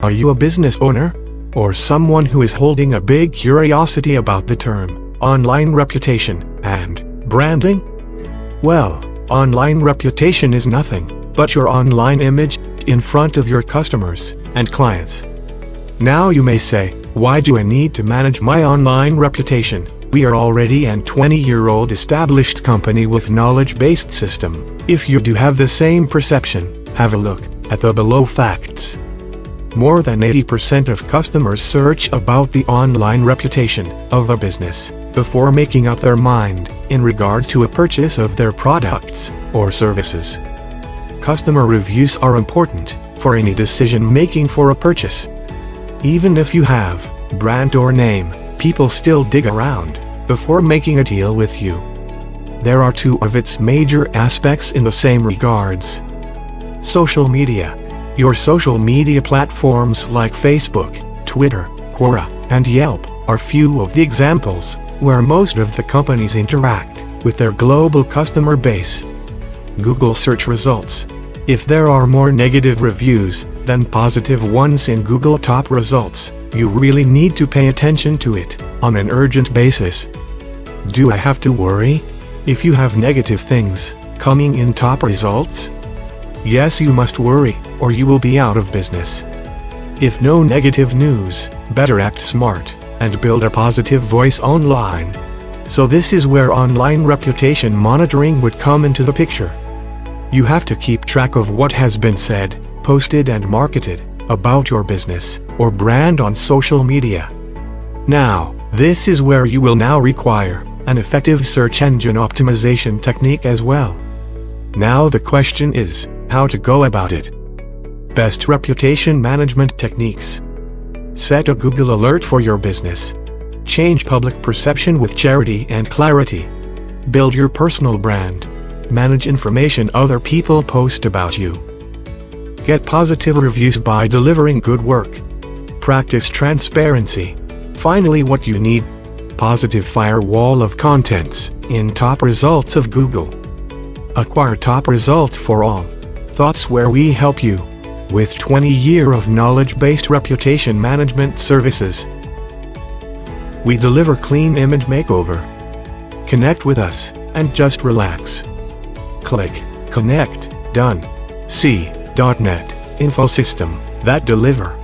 Are you a business owner? Or someone who is holding a big curiosity about the term online reputation and branding? Well, online reputation is nothing but your online image in front of your customers and clients. Now you may say, why do I need to manage my online reputation? We are already an 20-year-old established company with knowledge-based system. If you do have the same perception, have a look at the below facts. More than 80% of customers search about the online reputation of a business before making up their mind in regards to a purchase of their products or services. Customer reviews are important for any decision-making for a purchase. Even if you have brand or name, people still dig around before making a deal with you. There are two of its major aspects in the same regards. Social media. Your social media platforms like Facebook, Twitter, Quora, and Yelp are few of the examples where most of the companies interact with their global customer base. Google search results. If there are more negative reviews than positive ones in Google top results, you really need to pay attention to it on an urgent basis. Do I have to worry if you have negative things coming in top results? Yes, you must worry, or you will be out of business. If no negative news, better act smart and build a positive voice online. So this is where online reputation monitoring would come into the picture. You have to keep track of what has been said, posted and marketed about your business or brand on social media. Now, this is where you will now require an effective search engine optimization technique as well. Now the question is, how to go about it? Best reputation management techniques. Set a Google alert for your business. Change public perception with charity and clarity. Build your personal brand. Manage information other people post about you. Get positive reviews by delivering good work. Practice transparency. Finally, what you need: positive firewall of contents in top results of Google. Acquire top results for all. Thoughts where we help you with 20 years of knowledge-based reputation management services. We deliver clean image makeover. Connect with us and just relax. Click Connect. Done. CNETInfosystem that deliver.